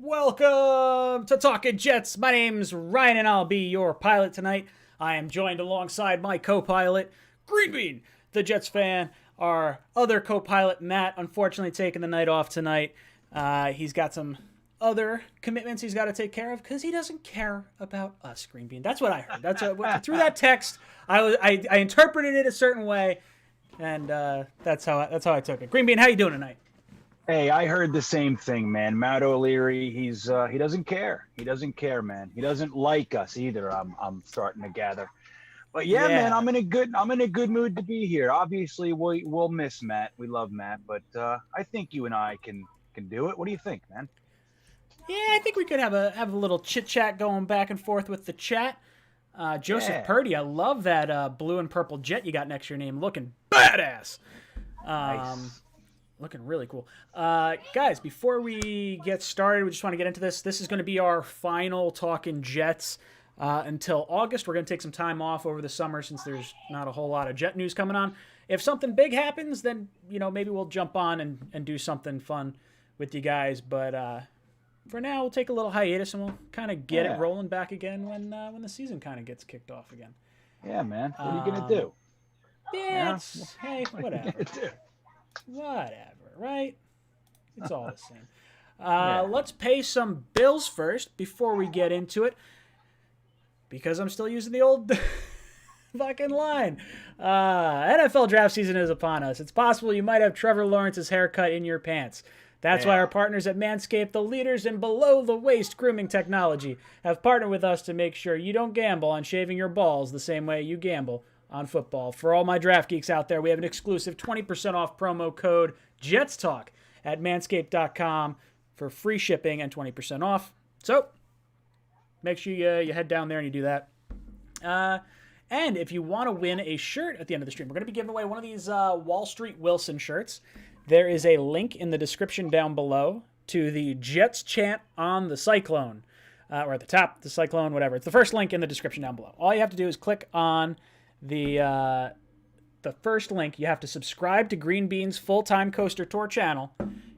Welcome to Talkin' Jets. My name's Ryan and I'll be your pilot tonight. I am joined alongside my co-pilot, Green Bean, the Jets fan. Our other co-pilot, Matt, unfortunately taking the night off tonight. He's got some other commitments he's got to take care of because he doesn't care about us, Green Bean. That's what I heard. Through that text, I interpreted it a certain way, and that's how I took it. Green Bean, how you doing tonight? Hey, I heard the same thing, man. Matt O'Leary, he doesn't care. He doesn't care, man. He doesn't like us either. I'm starting to gather. But yeah, man, I'm in a good mood to be here. Obviously, we'll miss Matt. We love Matt, but I think you and I can do it. What do you think, man? Yeah, I think we could have a little chit chat going back and forth with the chat. Joseph Purdy, I love that blue and purple jet you got next to your name, looking badass. Nice. Looking really cool. Guys, before we get started, we just want to get into this. This is going to be our final Talkin' Jets until August. We're going to take some time off over the summer since there's not a whole lot of Jet news coming on. If something big happens, then maybe we'll jump on and do something fun with you guys. But for now, we'll take a little hiatus and we'll kind of get it rolling back again when the season kind of gets kicked off again. Yeah, man. What are you going to do? Yeah, hey, whatever. Whatever, right? It's all the same. Let's pay some bills first before we get into it, because I'm still using the old fucking line. NFL draft season is upon us. It's possible you might have Trevor Lawrence's haircut in your pants. That's why our partners at Manscaped, the leaders in below-the-waist grooming technology, have partnered with us to make sure you don't gamble on shaving your balls the same way you gamble on football. For all my draft geeks out there, we have an exclusive 20% off promo code JETSTALK at manscaped.com for free shipping and 20% off. So make sure you head down there and you do that. And if you want to win a shirt at the end of the stream, we're going to be giving away one of these Wall Street Wilson shirts. There is a link in the description down below to the Jets chant on the Cyclone, or at the top, the Cyclone, whatever. It's the first link in the description down below. All you have to do is click on the first link. You have to subscribe to Green Bean's full-time Coaster Tour channel.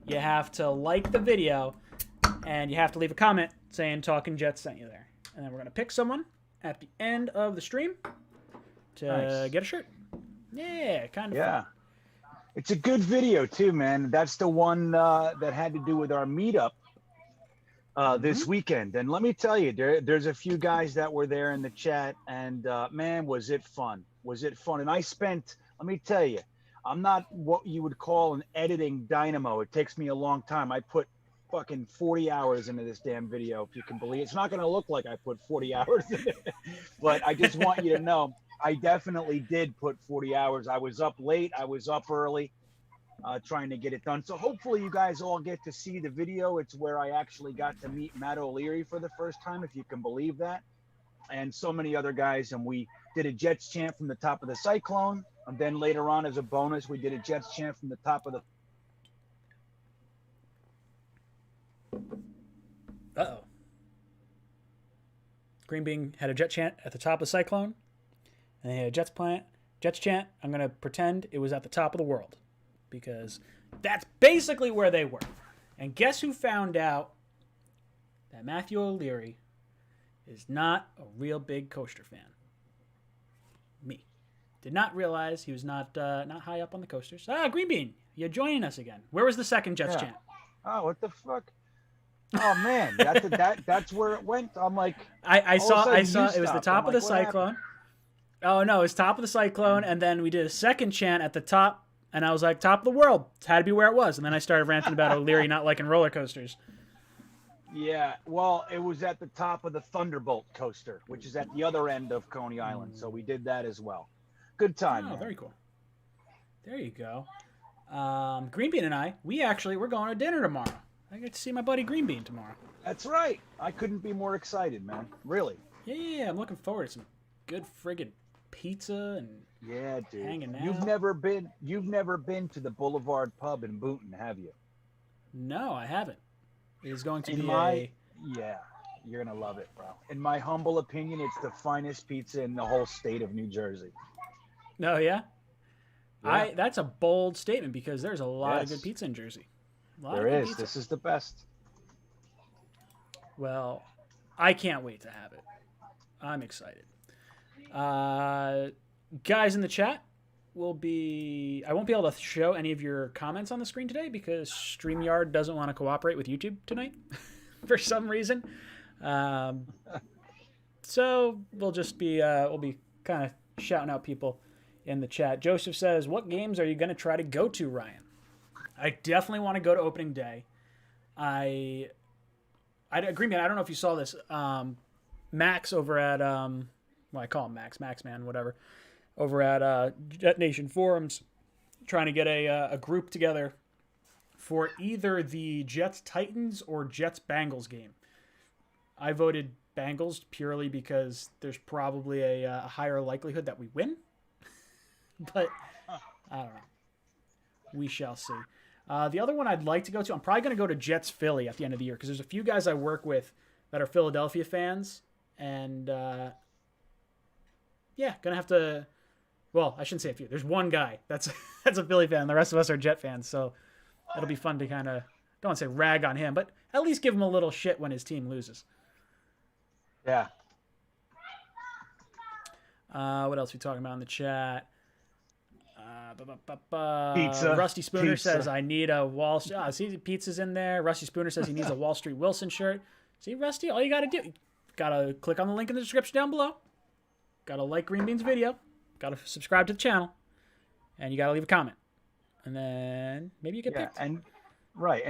You have to like the video, and you have to leave a comment saying Talkin' Jets sent you there. And then we're going to pick someone at the end of the stream to get a shirt. Yeah, kind of fun. It's a good video too, man. That's the one that had to do with our meetup this weekend. And let me tell you, there's a few guys that were there in the chat, and man, was it fun. Was it fun? And let me tell you, I'm not what you would call an editing dynamo. It takes me a long time. I put fucking 40 hours into this damn video, if you can believe it. It's not going to look like I put 40 hours in it, but I just want you to know, I definitely did put 40 hours. I was up late. I was up early trying to get it done. So hopefully you guys all get to see the video. It's where I actually got to meet Matt O'Leary for the first time, if you can believe that. And so many other guys. And we did a Jets chant from the top of the Cyclone. And then later on, as a bonus, we did a Jets chant from the top of the... Uh-oh. Green Bean had a Jet chant at the top of the Cyclone. And they had a Jets chant. I'm going to pretend it was at the top of the world, because that's basically where they were. And guess who found out that Matthew O'Leary is not a real big Coaster fan? Me. Did not realize he was not high up on the coasters. Green Bean, you're joining us again. Where was the second Jets chant? Oh, what the fuck? Oh man, that's where it went. I'm like, I saw it was the top of the Cyclone. Oh no, it was top of the Cyclone, and then we did a second chant at the top, and I was like, top of the world. It had to be where it was. And then I started ranting about O'Leary not liking roller coasters. Yeah, well, it was at the top of the Thunderbolt coaster, which is at the other end of Coney Island. So we did that as well. Good time. Oh, man. Very cool. There you go. Green Bean and we're going to dinner tomorrow. I get to see my buddy Green Bean tomorrow. That's right. I couldn't be more excited, man. Really. Yeah, I'm looking forward to some good friggin' pizza and hanging out. You've never been to the Boulevard Pub in Boonton, have you? No, I haven't. It is going to Yeah, you're gonna love it, bro. In my humble opinion, it's the finest pizza in the whole state of New Jersey. Oh yeah? That's a bold statement, because there's a lot of good pizza in Jersey. There is. This is the best. Well, I can't wait to have it. I'm excited. Guys in the chat, I won't be able to show any of your comments on the screen today because StreamYard doesn't want to cooperate with YouTube tonight for some reason. So we'll be kind of shouting out people in the chat. Joseph says, "What games are you going to try to go to, Ryan?" I definitely want to go to opening day. I agree, man. I don't know if you saw this. Max over at I call him Max Man, whatever. Over at Jet Nation Forums, trying to get a group together for either the Jets Titans or Jets Bengals game. I voted Bengals purely because there's probably a higher likelihood that we win. But I don't know. We shall see. The other one I'd like to go to, I'm probably going to go to Jets Philly at the end of the year because there's a few guys I work with that are Philadelphia fans. And, gonna have to... Well, I shouldn't say a few. There's one guy that's a Philly fan. The rest of us are Jet fans. So it'll be fun to kind of, don't want to say rag on him, but at least give him a little shit when his team loses. Yeah. What else are we talking about in the chat? Pizza. Rusty Spooner says, I need a Wall Street. See, pizza's in there. Rusty Spooner says he needs a Wall Street Wilson shirt. See, Rusty, all you got to do, got to click on the link in the description down below. Got to like Green Bean's video. Got to subscribe to the channel. And you got to leave a comment. And then maybe you get picked. And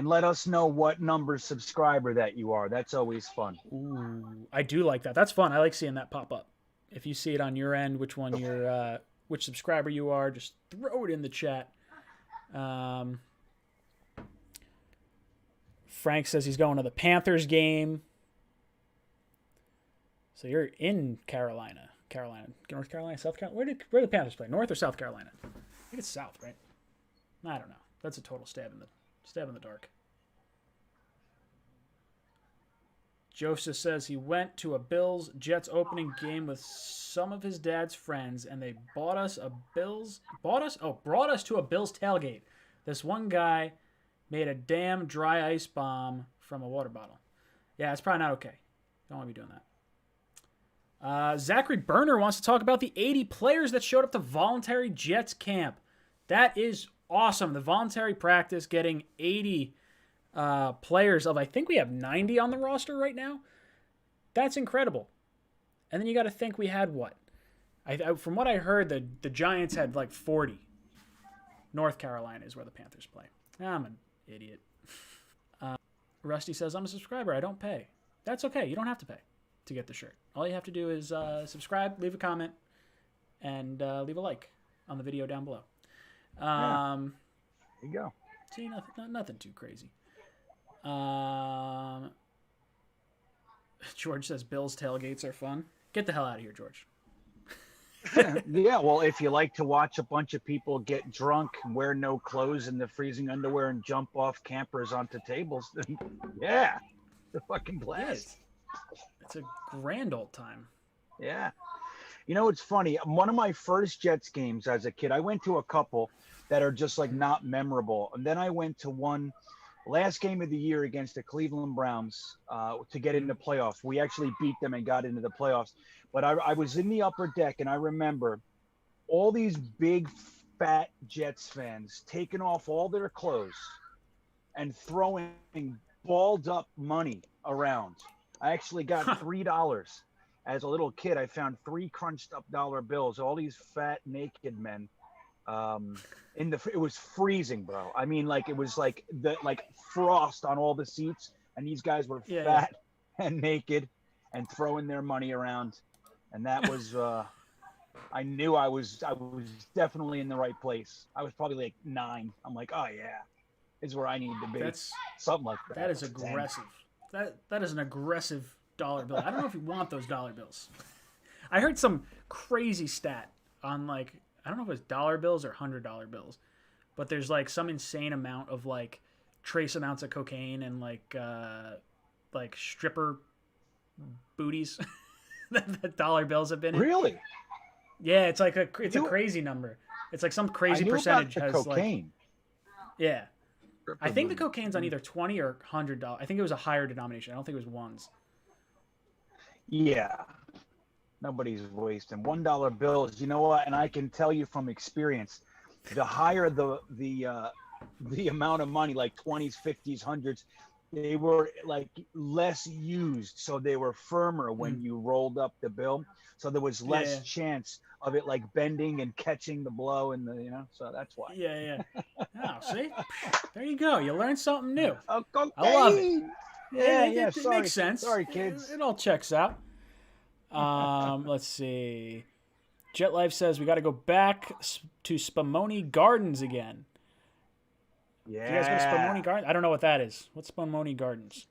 let us know what number subscriber that you are. That's always fun. Ooh, I do like that. That's fun. I like seeing that pop up. If you see it on your end, which one you're, which subscriber you are, just throw it in the chat. Frank says he's going to the Panthers game. So you're in Carolina. North Carolina, South Carolina. Where do the Panthers play? North or South Carolina? I think it's South, right? I don't know. That's a total stab in the dark. Joseph says he went to a Bills-Jets opening game with some of his dad's friends, and they brought us to a Bills tailgate. This one guy made a damn dry ice bomb from a water bottle. Yeah, it's probably not okay. Don't want to be doing that. Zachary Berner wants to talk about the 80 players that showed up to Voluntary Jets camp. That is awesome. The voluntary practice getting 80 players of, I think we have 90 on the roster right now. That's incredible. And then you got to think we had what? From what I heard, the Giants had like 40. North Carolina is where the Panthers play. I'm an idiot. Rusty says, I'm a subscriber. I don't pay. That's okay. You don't have to pay to get the shirt. All you have to do is subscribe, leave a comment, and leave a like on the video down below. There you go. See, nothing too crazy. George says Bills tailgates are fun. Get the hell out of here, George. Yeah, well, if you like to watch a bunch of people get drunk and wear no clothes in the freezing underwear and jump off campers onto tables, then yeah, the fucking blast. It's a grand old time. Yeah. You know, it's funny. One of my first Jets games as a kid, I went to a couple that are just like not memorable. And then I went to one last game of the year against the Cleveland Browns to get into playoffs. We actually beat them and got into the playoffs. But I was in the upper deck, and I remember all these big, fat Jets fans taking off all their clothes and throwing balled up money around. I actually got $3. As a little kid, I found 3 crunched up dollar bills, all these fat, naked men. It was freezing, bro. I mean, like, it was like frost on all the seats, and these guys were fat and naked and throwing their money around. And that was, I knew I was definitely in the right place. I was probably like 9. I'm like, oh yeah, is where I need to be. That's something like that. That is aggressive. That is an aggressive dollar bill. I don't know if you want those dollar bills. I heard some crazy stat on, like, I don't know if it was dollar bills or $100 bills, but there's like some insane amount of like trace amounts of cocaine and like stripper booties that dollar bills have been in. Really? Yeah, it's like a crazy number. It's like some crazy percentage about the has cocaine. like, yeah. I think the cocaine's on either $20 or $100. I think it was a higher denomination. I don't think it was ones. Yeah. Nobody's wasting $1 bills. You know what? And I can tell you from experience, the higher the amount of money, like 20s, 50s, hundreds, they were like less used, so they were firmer when you rolled up the bill. So there was less chance of it like bending and catching the blow and so that's why. Yeah. Oh, see? There you go. You learned something new. Okay. I love it. Yeah. It makes sense. Sorry, kids. It all checks out. Let's see. Jet Life says we got to go back to Spumoni Gardens again. Yeah. Do you guys go to Spumoni Gardens? I don't know what that is. What's Spumoni Gardens?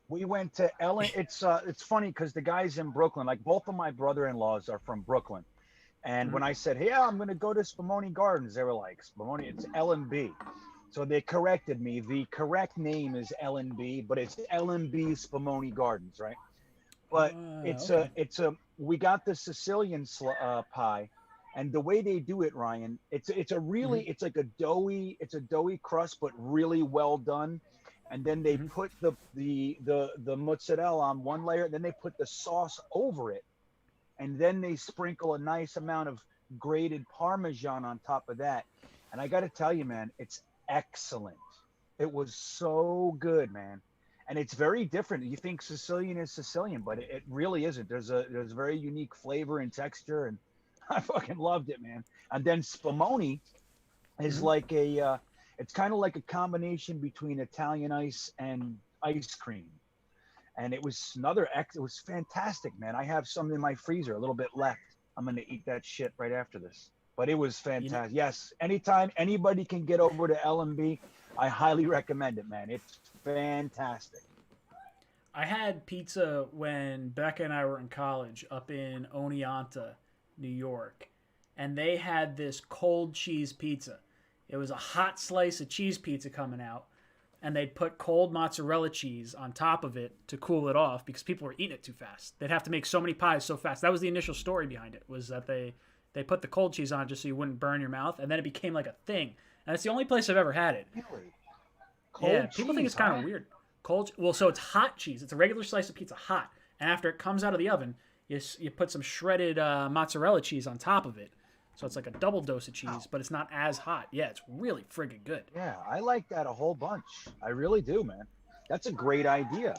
We went to Ellen. It's funny because the guys in Brooklyn, like both of my brother-in-laws are from Brooklyn. And when I said, hey, I'm going to go to Spumoni Gardens, they were like, Spumoni, it's L&B. So they corrected me. The correct name is L&B, but it's L&B Spumoni Gardens, right? But we got the Sicilian pie, and the way they do it, Ryan, it's like a doughy crust, but really well done. And then they put the mozzarella on one layer, then they put the sauce over it, and then they sprinkle a nice amount of grated Parmesan on top of that. And I got to tell you, man, it's excellent. It was so good, man. And it's very different. You think Sicilian is Sicilian, but it really isn't. There's a very unique flavor and texture, and I fucking loved it, man. And then Spumoni is like it's kind of like a combination between Italian ice and ice cream. And it was it was fantastic, man. I have some in my freezer, a little bit left. I'm going to eat that shit right after this. But it was fantastic. Yes, anytime anybody can get over to L&B, I highly recommend it, man. It's fantastic. I had pizza when Becca and I were in college up in Oneonta, New York, and they had this cold cheese pizza. It was a hot slice of cheese pizza coming out, and they'd put cold mozzarella cheese on top of it to cool it off because people were eating it too fast. They'd have to make so many pies so fast. That was the initial story behind it, was that they put the cold cheese on just so you wouldn't burn your mouth, and then it became like a thing. And it's the only place I've ever had it. Really? Cold people think it's kind of weird. So it's hot cheese. It's a regular slice of pizza, hot. And after it comes out of the oven, you put some shredded mozzarella cheese on top of it. So it's like a double dose of cheese, but it's not as hot. Yeah, it's really friggin' good. Yeah, I like that a whole bunch. I really do, man. That's a great idea.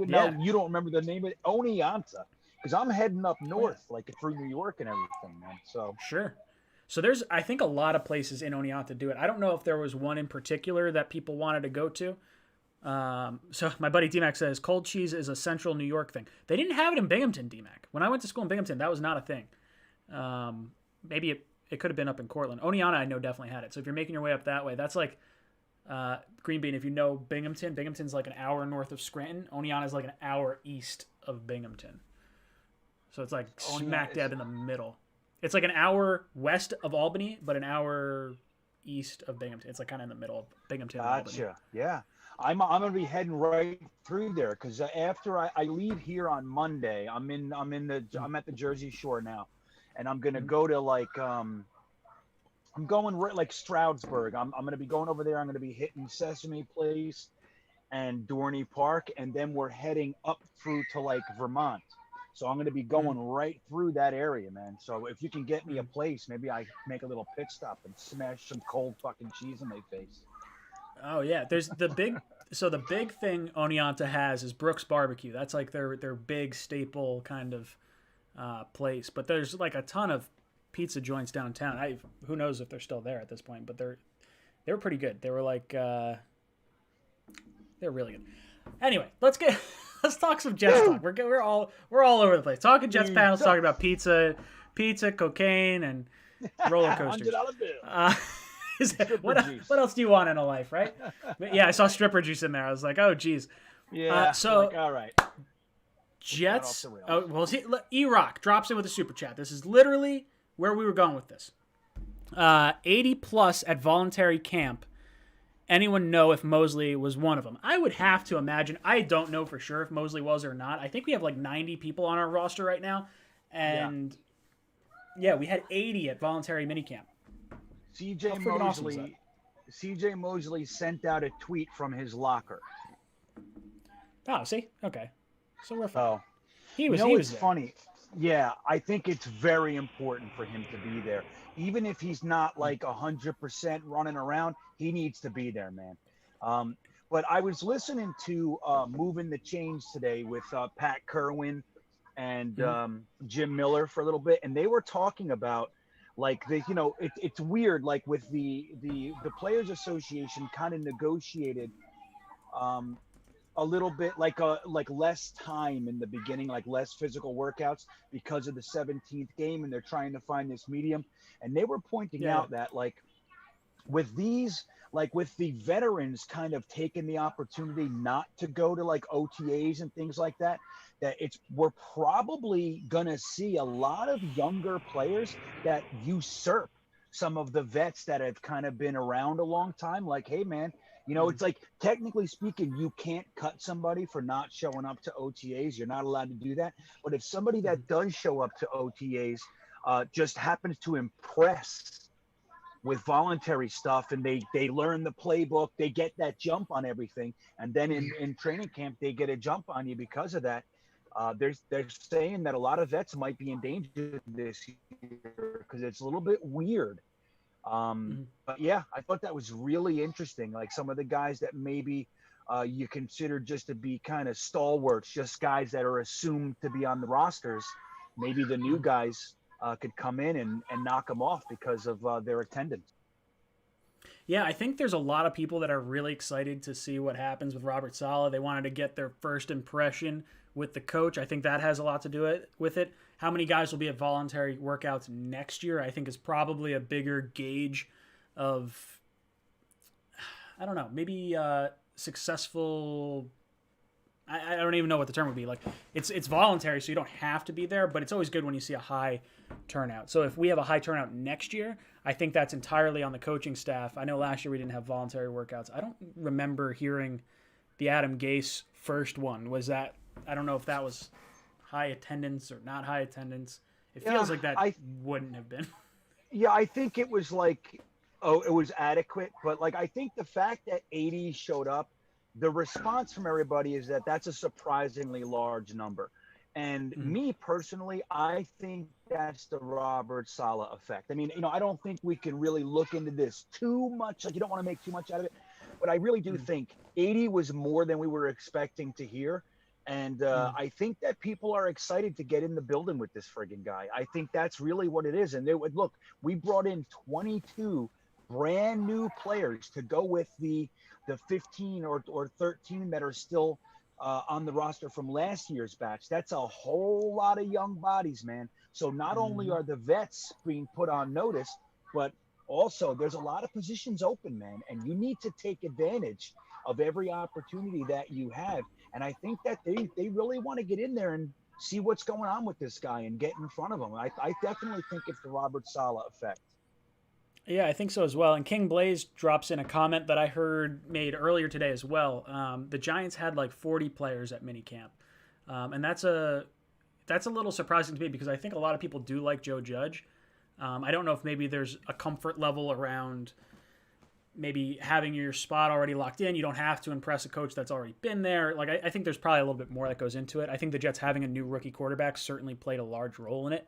Now you don't remember the name of it, Oneonta, because I'm heading up north, like through New York and everything, man. So sure. So there's, I think, a lot of places in Oneonta do it. I don't know if there was one in particular that people wanted to go to. So my buddy D-Mac says cold cheese is a central New York thing. They didn't have it in Binghamton, D-Mac. When I went to school in Binghamton, that was not a thing. Maybe it could have been up in Cortland. Oneonta, I know, definitely had it. So if you're making your way up that way, that's like Green Bean. If you know Binghamton, Binghamton's like an hour north of Scranton. Oneonta is like an hour east of Binghamton. So it's like smack dab in the middle. It's like an hour west of Albany, but an hour east of Binghamton. It's like kind of in the middle of Binghamton. Gotcha. Albany. Yeah. I'm gonna be heading right through there because after I leave here on Monday, I'm at the Jersey Shore now, and I'm gonna go to like I'm going right like Stroudsburg. I'm gonna be going over there. I'm gonna be hitting Sesame Place and Dorney Park, and then we're heading up through to like Vermont. So I'm going to be going right through that area, man. So if you can get me a place, maybe I make a little pit stop and smash some cold fucking cheese in my face. Oh yeah, there's the big thing Oneonta has is Brooks Barbecue. That's like their big staple kind of place. But there's like a ton of pizza joints downtown. Who knows if they're still there at this point, but they were pretty good. They were like they're really good. Anyway, let's talk some Jets talk. We're all over the place. Talking Jets panels, talking about pizza, cocaine, and roller coasters. What else do you want in a life, right? But yeah, I saw stripper juice in there. I was like, oh geez. Yeah. All right. Jets. Oh well. See, E-Rock drops in with a super chat. This is literally where we were going with this. 80 plus at voluntary camp. Anyone know if Mosley was one of them? I would have to imagine. I don't know for sure if Mosley was or not. I think we have like 90 people on our roster right now. And yeah we had 80 at voluntary minicamp. CJ Mosley, awesome CJ Mosley sent out a tweet from his locker. Oh, see? Okay. So we're fine. Oh, He you was know, it's there. funny. Yeah, I think it's very important for him to be there. Even if he's not like 100% running around, he needs to be there, man. Um, but I was listening to Moving the Chains today with Pat Kerwin and Jim Miller for a little bit, and they were talking about like it's weird, like with the Players Association kind of negotiated um, a little bit like less time in the beginning, like less physical workouts because of the 17th game, and they're trying to find this medium. And they were pointing out that with these, like with the veterans kind of taking the opportunity not to go to like OTAs and things like that, that we're probably gonna see a lot of younger players that usurp some of the vets that have kind of been around a long time. Like, hey man, it's like technically speaking, you can't cut somebody for not showing up to OTAs. You're not allowed to do that. But if somebody that does show up to OTAs just happens to impress with voluntary stuff, and they learn the playbook, they get that jump on everything, and then in training camp they get a jump on you because of that. They're saying that a lot of vets might be in danger this year because it's a little bit weird. But yeah, I thought that was really interesting. Like some of the guys that maybe you consider just to be kind of stalwarts, just guys that are assumed to be on the rosters, maybe the new guys could come in and knock them off because of their attendance. Yeah, I think there's a lot of people that are really excited to see what happens with Robert Saleh. They wanted to get their first impression with the coach. I think that has a lot to do with it. How many guys will be at voluntary workouts next year, I think, is probably a bigger gauge of, I don't know, maybe successful. I don't even know what the term would be. Like it's voluntary, so you don't have to be there, but it's always good when you see a high turnout. So if we have a high turnout next year, I think that's entirely on the coaching staff. I know last year we didn't have voluntary workouts. I don't remember hearing the Adam Gase first one. Was that, I don't know if that was high attendance or not high attendance. It feels like that wouldn't have been. Yeah, I think it was like, it was adequate, but like I think the fact that 80 showed up, the response from everybody is that that's a surprisingly large number. And me personally, I think that's the Robert Saleh effect. I mean, I don't think we can really look into this too much. Like, you don't want to make too much out of it. But I really do think 80 was more than we were expecting to hear. And I think that people are excited to get in the building with this friggin' guy. I think that's really what it is. And they would look, we brought in 22 brand new players to go with the 15 or 13 that are still on the roster from last year's batch. That's a whole lot of young bodies, man. So not only are the vets being put on notice, but also there's a lot of positions open, man. And you need to take advantage of every opportunity that you have. And I think that they really want to get in there and see what's going on with this guy and get in front of him. I definitely think it's the Robert Saleh effect. Yeah, I think so as well. And King Blaze drops in a comment that I heard made earlier today as well. The Giants had like 40 players at minicamp, and that's a little surprising to me because I think a lot of people do like Joe Judge. I don't know if maybe there's a comfort level around maybe having your spot already locked in. You don't have to impress a coach that's already been there. Like I think there's probably a little bit more that goes into it. I think the Jets having a new rookie quarterback certainly played a large role in it.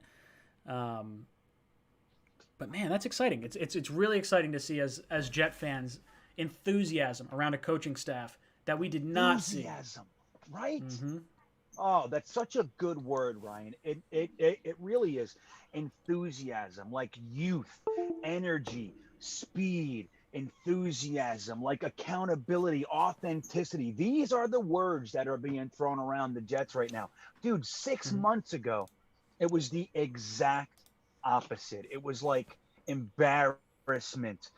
But man, that's exciting. It's really exciting to see as Jet fans enthusiasm around a coaching staff that we did not see. Enthusiasm, right? Oh, that's such a good word, Ryan. It really is. Enthusiasm, like youth, energy, speed, enthusiasm, like accountability, authenticity. These are the words that are being thrown around the Jets right now. Dude, 6 months ago, it was the exact opposite. It was like embarrassment,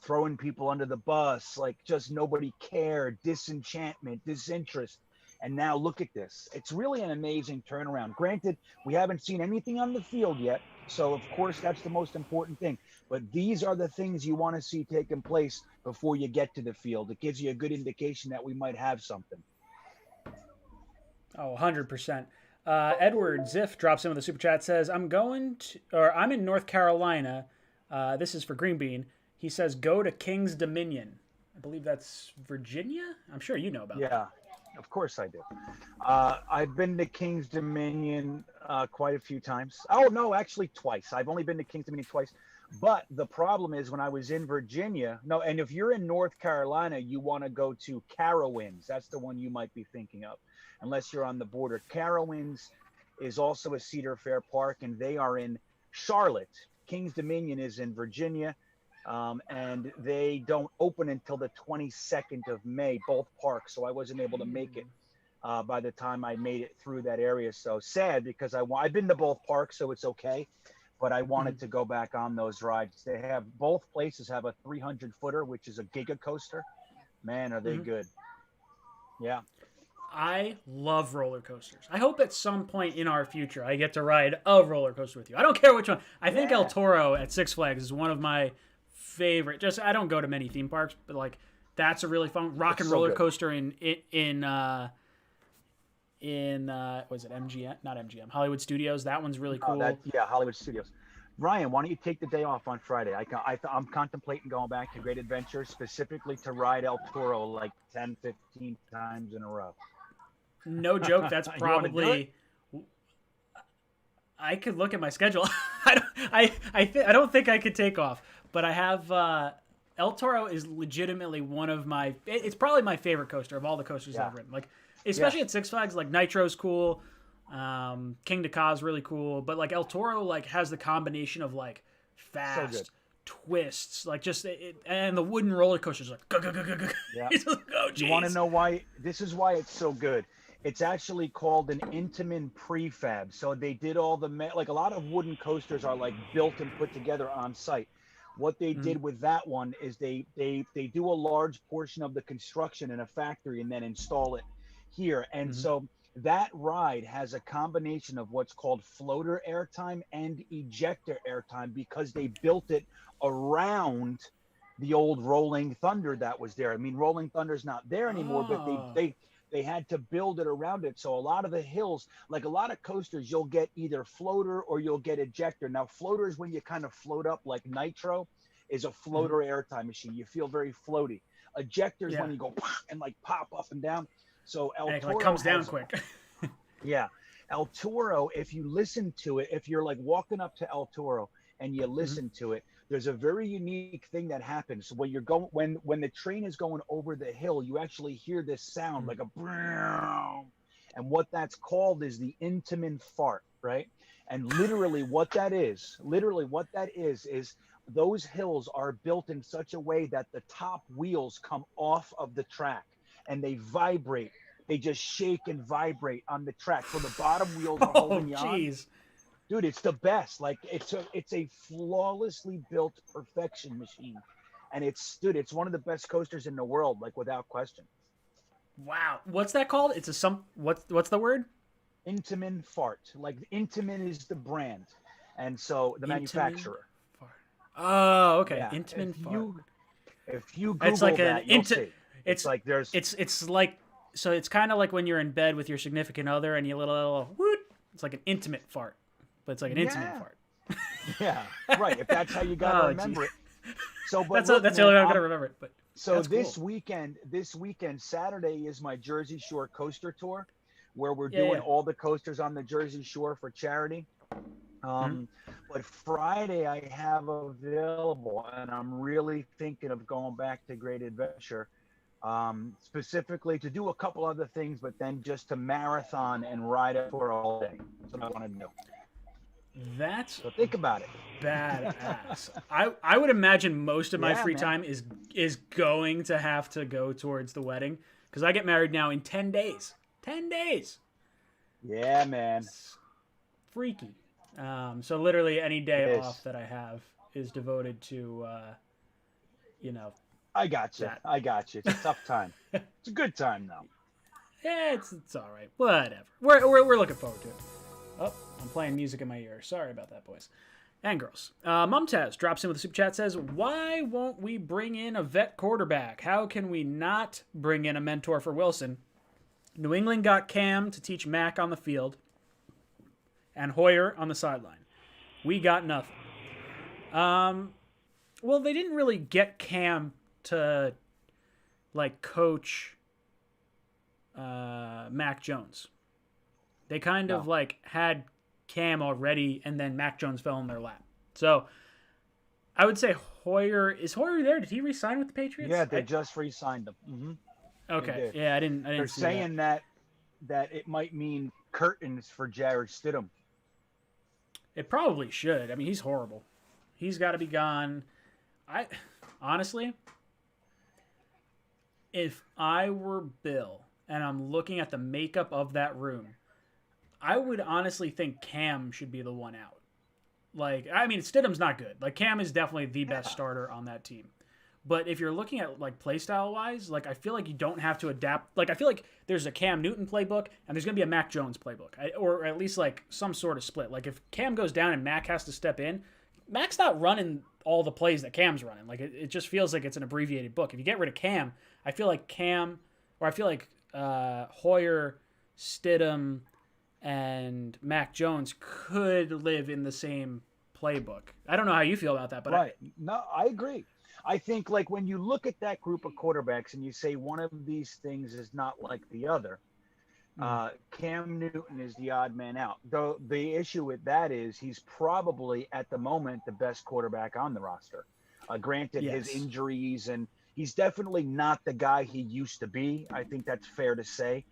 throwing people under the bus, like just nobody cared, disenchantment, disinterest. And now look at this. It's really an amazing turnaround. Granted, we haven't seen anything on the field yet, so of course that's the most important thing. But these are the things you want to see taking place before you get to the field. It gives you a good indication that we might have something. Oh, 100%. Edward Ziff drops in with a super chat, says, I'm in North Carolina. This is for Green Bean. He says, go to King's Dominion. I believe that's Virginia. I'm sure you know about that. Yeah, of course I do. I've been to King's Dominion quite a few times. Oh, no, actually twice. I've only been to King's Dominion twice. But the problem is when I was in Virginia, no, and if you're in North Carolina, you want to go to Carowinds. That's the one you might be thinking of, unless you're on the border. Carowinds is also a Cedar Fair park, and they are in Charlotte. King's Dominion is in Virginia, and they don't open until the 22nd of May, both parks. So I wasn't able to make it by the time I made it through that area. So sad, because I've been to both parks, so it's okay. But I wanted to go back on those rides. They have, both places have a 300 footer, which is a giga coaster. Man, are they good. Yeah. I love roller coasters. I hope at some point in our future I get to ride a roller coaster with you. I don't care which one. I think El Toro at Six Flags is one of my favorite. Just, I don't go to many theme parks, but like that's a really fun rock and roller coaster in was it MGM? Not MGM. Hollywood Studios. That one's really cool. Hollywood Studios. Ryan, why don't you take the day off on Friday? I'm contemplating going back to Great Adventure specifically to ride El Toro like 10, 15 times in a row. No joke. That's probably. I could look at my schedule. I don't think I could take off, but I have. El Toro is legitimately one of my. It's probably my favorite coaster of all the coasters I've ridden. Like, especially at Six Flags, like Nitro's cool. King Ka is really cool, but like El Toro like has the combination of like fast twists, like just and the wooden roller coasters like yeah. You want to know why? This is why it's so good. It's actually called an Intamin prefab. So they did all the like a lot of wooden coasters are like built and put together on site. What they did with that one is they do a large portion of the construction in a factory and then install it here. And so that ride has a combination of what's called floater airtime and ejector airtime because they built it around the old Rolling Thunder that was there. I mean, Rolling Thunder's not there anymore, but they had to build it around it. So a lot of the hills, like a lot of coasters, you'll get either floater or you'll get ejector. Now, floater is when you kind of float up, like Nitro is a floater airtime machine. You feel very floaty. Ejector is when you go and like pop up and down. So El Toro like comes down quick. El Toro, if you listen to it, if you're like walking up to El Toro and you listen to it, there's a very unique thing that happens when you're going when the train is going over the hill. You actually hear this sound like a brown, and what that's called is the Intamin fart, right? And literally what that is those hills are built in such a way that the top wheels come off of the track and they vibrate. They just shake and vibrate on the track. So the bottom wheels are holding you on. Dude, it's the best. Like it's a flawlessly built perfection machine. And it's one of the best coasters in the world, like without question. Wow. What's that called? It's what's the word? Intamin fart. Like Intamin is the brand. And so the manufacturer. Fart. Oh, okay. Yeah. Intamin fart. If you Google you'll see. It's like there's it's like, so it's kind of like when you're in bed with your significant other and you little whoot. It's like an intimate fart, but it's like an intimate fart. Yeah, right. If that's how you gotta remember it. So, but that's the only way I'm gonna remember it. But so this weekend, Saturday is my Jersey Shore coaster tour, where we're doing all the coasters on the Jersey Shore for charity. But Friday I have available, and I'm really thinking of going back to Great Adventure. Specifically to do a couple other things, but then just to marathon and ride it for all day. That's what I want to do. So think about it. Badass. I would imagine most of my free time is going to have to go towards the wedding because I get married now in 10 days. 10 days. Yeah, man. It's freaky. So literally any day off that I have is devoted to, I got you. It's a tough time. It's a good time though. Yeah, it's all right. Whatever. We're looking forward to it. Oh, I'm playing music in my ear. Sorry about that, boys and girls. Mumtaz drops in with a super chat. Says, "Why won't we bring in a vet quarterback? How can we not bring in a mentor for Wilson? New England got Cam to teach Mac on the field, and Hoyer on the sideline. We got nothing." Well, they didn't really get Cam to like coach Mac Jones. They kind of like had Cam already, and then Mac Jones fell in their lap. So I would say Hoyer. Is Hoyer there? Did he re-sign with the Patriots? Yeah, they just re-signed him. Mm-hmm. Okay. Yeah, I didn't. They're see saying that it might mean curtains for Jared Stidham. It probably should. I mean, he's horrible. He's got to be gone. Honestly, if I were Bill and I'm looking at the makeup of that room, I would honestly think Cam should be the one out. Like, I mean, Stidham's not good. Like, Cam is definitely the best starter on that team. But if you're looking at, like, playstyle wise, like, I feel like you don't have to adapt. Like, I feel like there's a Cam Newton playbook and there's going to be a Mac Jones playbook, or at least, like, some sort of split. Like, if Cam goes down and Mac has to step in, Mac's not running all the plays that Cam's running. Like, it just feels like it's an abbreviated book. If you get rid of Cam, I feel like Hoyer, Stidham, and Mac Jones could live in the same playbook. I don't know how you feel about that, but right. No, I agree. I think like when you look at that group of quarterbacks and you say one of these things is not like the other, Cam Newton is the odd man out. Though the issue with that is he's probably at the moment the best quarterback on the roster. Granted, his injuries, and he's definitely not the guy he used to be. I think that's fair to say.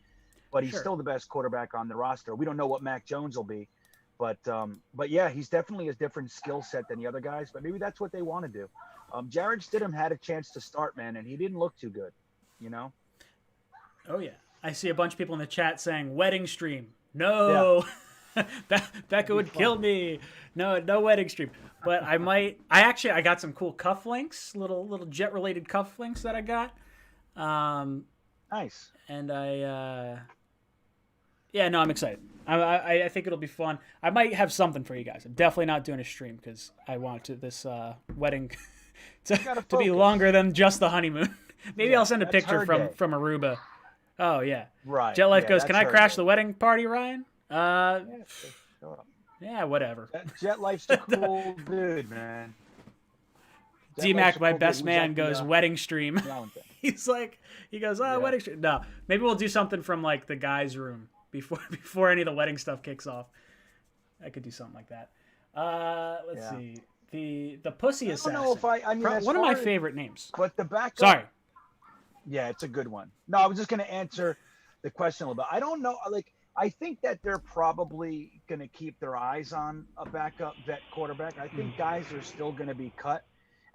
But he's still the best quarterback on the roster. We don't know what Mac Jones will be. But yeah, he's definitely a different skill set than the other guys. But maybe that's what they want to do. Jared Stidham had a chance to start, man, and he didn't look too good, you know? Oh, yeah. I see a bunch of people in the chat saying, wedding stream. No. Yeah. Becca would kill me. No wedding stream. But I got some cool cufflinks, little jet-related cufflinks that I got. Nice. And I'm excited. I think it'll be fun. I might have something for you guys. I'm definitely not doing a stream because I want this wedding to be longer than just the honeymoon. Maybe I'll send a picture from Aruba. Oh, yeah. Right. Jet Life goes, can I crash the wedding party, Ryan? Yeah, whatever. Jet Life's a cool dude, man. D-Mac, my best man, goes, wedding stream. He goes, wedding stream. No, maybe we'll do something from, like, the guys' room before any of the wedding stuff kicks off. I could do something like that. Let's see. The Pussy Assassin. I don't know if I mean, one of my favorite names. But the backup. Sorry. Yeah, it's a good one. No, I was just going to answer the question a little bit. I don't know. Like, I think that they're probably going to keep their eyes on a backup vet quarterback. I think guys are still going to be cut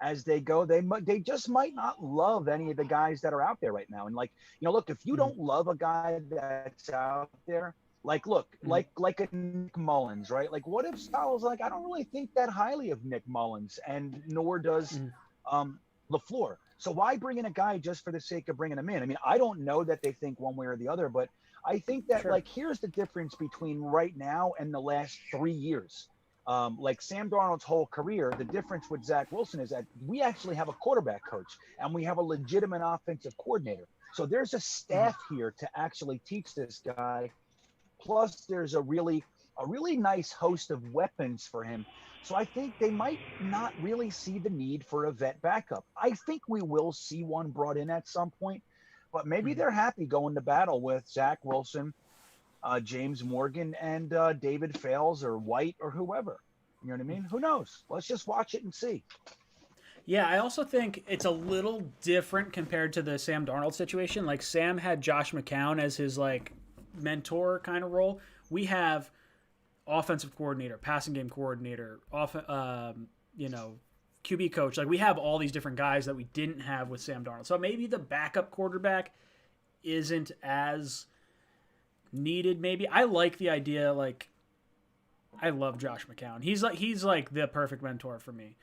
as they go. They just might not love any of the guys that are out there right now. And like, look, if you don't love a guy that's out there, like, look, like a Nick Mullins, right? Like, what if Styles like, I don't really think that highly of Nick Mullins, and nor does LaFleur. So why bring in a guy just for the sake of bringing him in? I mean, I don't know that they think one way or the other, but I think that like, here's the difference between right now and the last 3 years. Like Sam Darnold's whole career, the difference with Zach Wilson is that we actually have a quarterback coach and we have a legitimate offensive coordinator. So there's a staff here to actually teach this guy. Plus there's a really nice host of weapons for him. So I think they might not really see the need for a vet backup. I think we will see one brought in at some point, but maybe they're happy going to battle with Zach Wilson, James Morgan, and David Fales or White or whoever. You know what I mean? Who knows? Let's just watch it and see. Yeah, I also think it's a little different compared to the Sam Darnold situation. Like, Sam had Josh McCown as his, like, mentor kind of role. We have offensive coordinator, passing game coordinator, QB coach. Like, we have all these different guys that we didn't have with Sam Darnold. So maybe the backup quarterback isn't as needed. Maybe I like the idea. Like, I love Josh McCown. He's like the perfect mentor for me.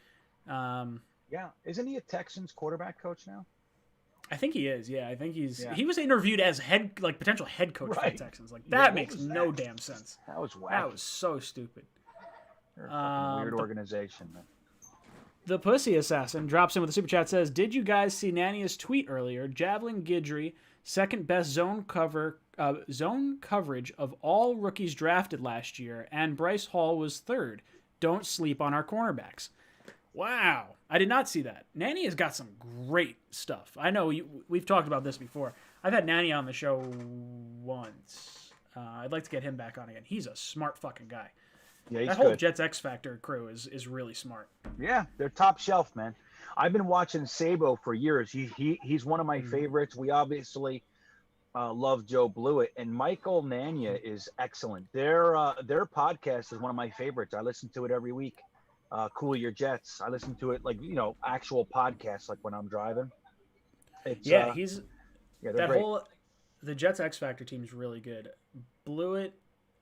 Yeah, isn't he a Texans quarterback coach now? I think he is. Yeah, I think he was interviewed as potential head coach for the Texans. Like, that makes no damn sense. That was wacky. That was so stupid. They're a fucking weird organization, man. The Pussy Assassin drops in with a super chat, says, did you guys see Nania's tweet earlier? Javelin Guidry, second best zone coverage of all rookies drafted last year, and Bryce Hall was third. Don't sleep on our cornerbacks. Wow. I did not see that. Nanny has got some great stuff. I know we've talked about this before. I've had Nanny on the show once. I'd like to get him back on again. He's a smart fucking guy. Yeah, he's that whole good. Jets X Factor crew is really smart. Yeah, they're top shelf, man. I've been watching Sabo for years. He's one of my favorites. We obviously love Joe Blewett, and Michael Nania is excellent. Their podcast is one of my favorites. I listen to it every week. Cool Your Jets. I listen to it like actual podcasts, like when I'm driving. It's, he's that great. The Jets X Factor team is really good. Blewett,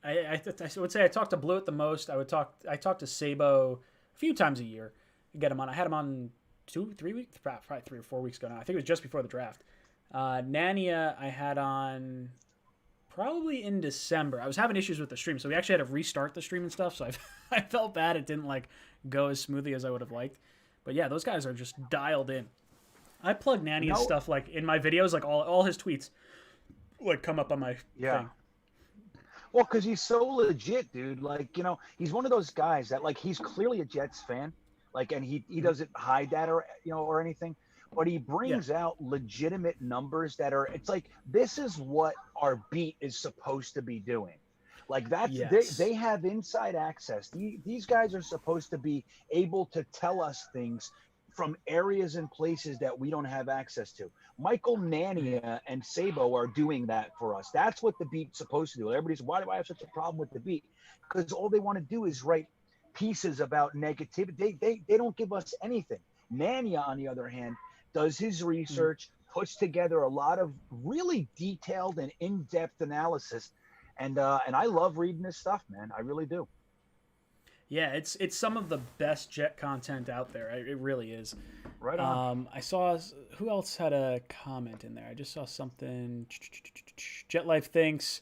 I would say I talk to Blewett the most. I talk to Sabo a few times a year. Get him on. I had him on 2-3 weeks, probably 3 or 4 weeks ago now. I think it was just before the draft. Nania I had on probably in December. I was having issues with the stream, so we actually had to restart the stream and stuff. So I felt bad it didn't like go as smoothly as I would have liked. But yeah, those guys are just dialed in. I plug Nania's stuff like in my videos, like all his tweets like come up on my thing. Well, because he's so legit, dude. Like, he's one of those guys that like he's clearly a Jets fan. Like, and he doesn't hide that or anything, but he brings out legitimate numbers that are. It's like this is what our beat is supposed to be doing. Like they have inside access. These guys are supposed to be able to tell us things from areas and places that we don't have access to. Michael Nania and Sabo are doing that for us. That's what the beat's supposed to do. Everybody's, why do I have such a problem with the beat? Because all they want to do is write pieces about negativity. They don't give us anything. Nania, on the other hand, does his research, puts together a lot of really detailed and in-depth analysis. And I love reading this stuff, man. I really do. Yeah, it's some of the best Jet content out there. It really is. Right on. I saw who else had a comment in there. I just saw something. Jet Life thinks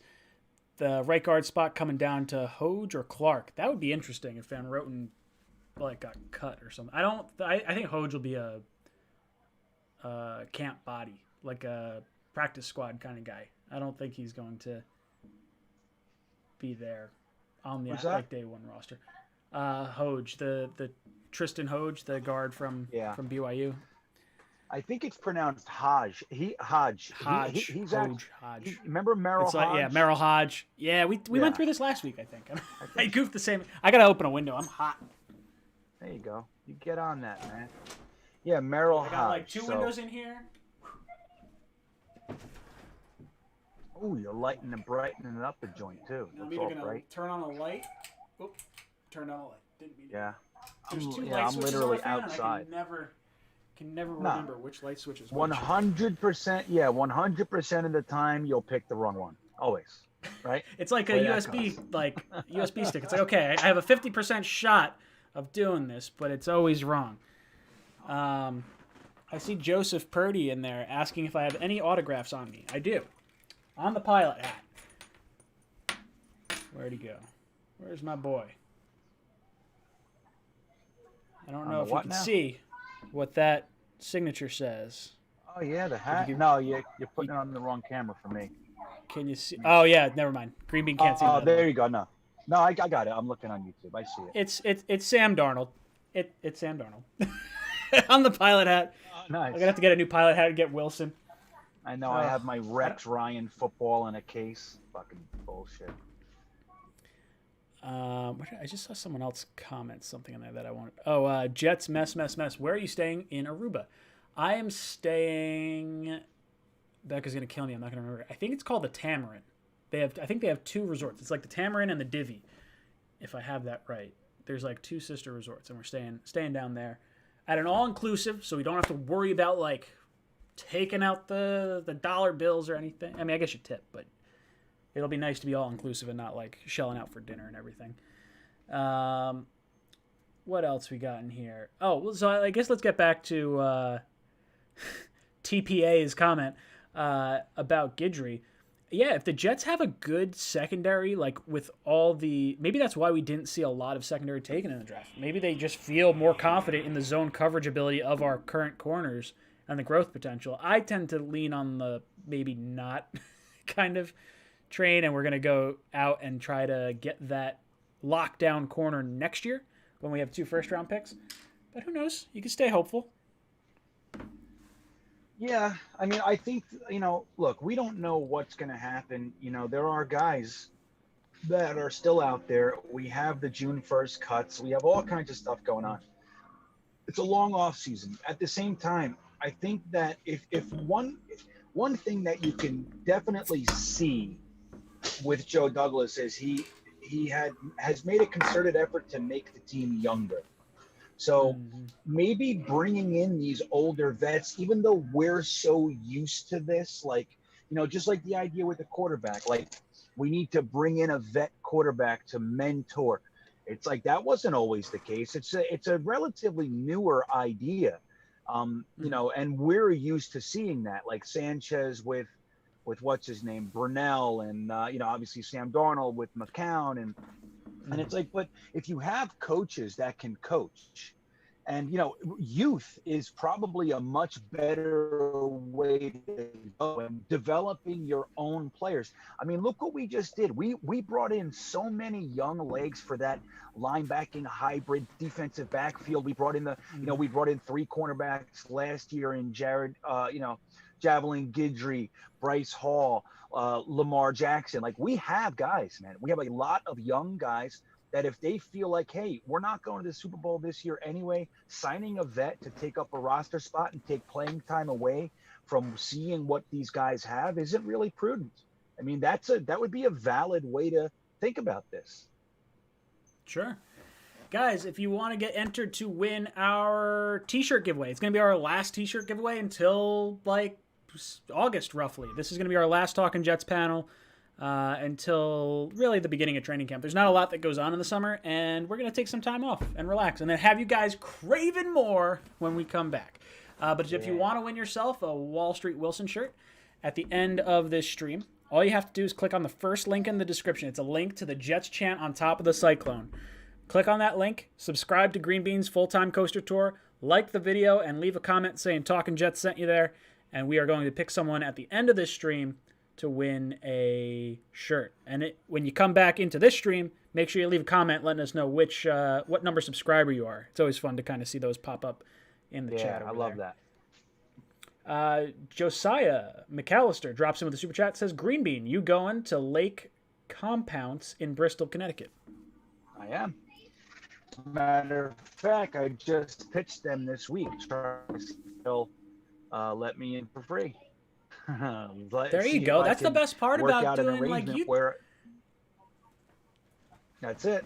the right guard spot coming down to Hoge or Clark. That would be interesting if Van Roten like got cut or something. I think Hoge will be a camp body, like a practice squad kind of guy. I don't think he's going to be there on the like day one roster. Hoge, the Tristan Hoge, the guard from BYU. I think it's pronounced Hodge. Hodge. He's Hodge. Remember Merrill Hodge? Yeah, Merrill Hodge. Yeah, we went through this last week, I think. I goofed the same. I got to open a window. I'm hot. There you go. You get on that, man. Yeah, Merrill Hodge. I got like two windows in here. Oh, you're lighting and brightening up the joint, too. I'm either going to turn on a light. Oop, turn on a light. Didn't mean to. Yeah. There's two light switches literally on my phone, outside. And I can never remember which light switch is which. 100%. Yeah, 100% of the time you'll pick the wrong one. Always. Right? It's like a USB USB stick. It's like, okay, I have a 50% shot of doing this, but it's always wrong. I see Joseph Purdy in there asking if I have any autographs on me. I do. On the pilot hat. Where'd he go? Where's my boy? I don't know if you can see what that signature says. Oh, yeah, the hat? No, you're putting it on the wrong camera for me. Can you see? Oh, yeah, never mind. Green Bean can't see that. Oh, there you go. No, I got it. I'm looking on YouTube. I see it. It's Sam Darnold. It's Sam Darnold. On the pilot hat. Nice. I'm going to have to get a new pilot hat and get Wilson. I know. I have my Rex Ryan football in a case. Fucking bullshit. I just saw someone else comment something in there that I wanted. Oh, Jets mess. Where are you staying in Aruba? I am staying. Becca's gonna kill me. I'm not gonna remember. I think it's called the Tamarin. I think they have two resorts. It's like the Tamarin and the Divvy, if I have that right. There's like two sister resorts, and we're staying down there at an all-inclusive, so we don't have to worry about like taking out the dollar bills or anything. I mean, I guess you tip, but it'll be nice to be all-inclusive and not, like, shelling out for dinner and everything. What else we got in here? Oh, well, so I guess let's get back to TPA's comment about Guidry. Yeah, if the Jets have a good secondary, like, with all the... Maybe that's why we didn't see a lot of secondary taken in the draft. Maybe they just feel more confident in the zone coverage ability of our current corners and the growth potential. I tend to lean on the maybe not kind of train, and we're going to go out and try to get that lockdown corner next year when we have 2 first-round picks. But who knows? You can stay hopeful. Yeah, I mean, I think, look, we don't know what's going to happen. There are guys that are still out there. We have the June 1st cuts. We have all kinds of stuff going on. It's a long off season. At the same time, I think that if one thing that you can definitely see with Joe Douglas is has made a concerted effort to make the team younger. So maybe bringing in these older vets, even though we're so used to this, like, just like the idea with the quarterback, like we need to bring in a vet quarterback to mentor. It's like that wasn't always the case. It's a relatively newer idea, and we're used to seeing that, like Sanchez with what's his name, Brunell, and obviously Sam Darnold with McCown, and it's like, but if you have coaches that can coach, and youth is probably a much better way to go in developing your own players. I mean, look what we just did. We brought in so many young legs for that linebacking hybrid defensive backfield. We brought in we brought in 3 cornerbacks last year in Javelin Guidry, Bryce Hall, Lamar Jackson. Like, we have guys, man. We have a lot of young guys that if they feel like, hey, we're not going to the Super Bowl this year anyway, signing a vet to take up a roster spot and take playing time away from seeing what these guys have isn't really prudent. I mean, that would be a valid way to think about this. Sure. Guys, if you want to get entered to win our t-shirt giveaway, it's going to be our last t-shirt giveaway until like August, roughly. This is going to be our last Talkin' Jets panel until really the beginning of training camp. There's not a lot that goes on in the summer, and we're going to take some time off and relax and then have you guys craving more when we come back. But if you want to win yourself a Wall Street Wilson shirt at the end of this stream, all you have to do is click on the first link in the description. It's a link to the Jets chant on top of the Cyclone. Click on that link, subscribe to Green Bean's full-time coaster tour, like the video, and leave a comment saying Talkin' Jets sent you there. And we are going to pick someone at the end of this stream to win a shirt. And when you come back into this stream, make sure you leave a comment letting us know what number subscriber you are. It's always fun to kind of see those pop up in the chat. Yeah, I love that. Josiah McAllister drops in with a super chat. Says, Green Bean, you going to Lake Compounce in Bristol, Connecticut? I am. Matter of fact, I just pitched them this week. They'll let me in for free. There you go. That's the best part about doing like you. That's it.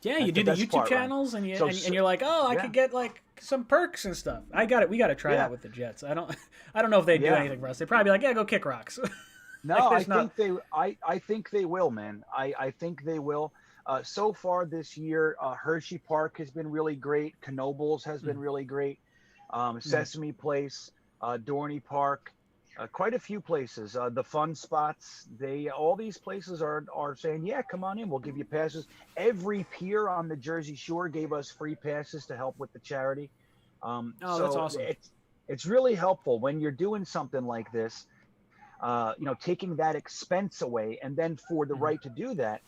Yeah, you do the YouTube channels, and you're like, oh, I could get like some perks and stuff. We got to try that with the Jets. I don't know if they do anything for us. They probably be like, yeah, go kick rocks. No, I think they will, man. I think they will. So far this year, Hershey Park has been really great. Knoebels has been really great. Sesame Place, Dorney Park, quite a few places. The fun spots, all these places are saying, yeah, come on in, we'll give you passes. Every pier on the Jersey Shore gave us free passes to help with the charity. That's awesome. It's really helpful when you're doing something like this, taking that expense away, and then for the right to do that,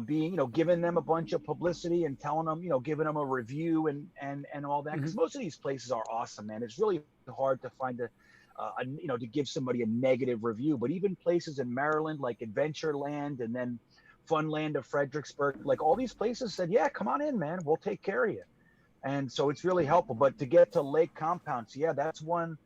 giving them a bunch of publicity and telling them, giving them a review and all that. Because most of these places are awesome, man. It's really hard to find to give somebody a negative review. But even places in Maryland like Adventureland and then Funland of Fredericksburg, like all these places said, yeah, come on in, man. We'll take care of you. And so it's really helpful. But to get to Lake Compounce, that's one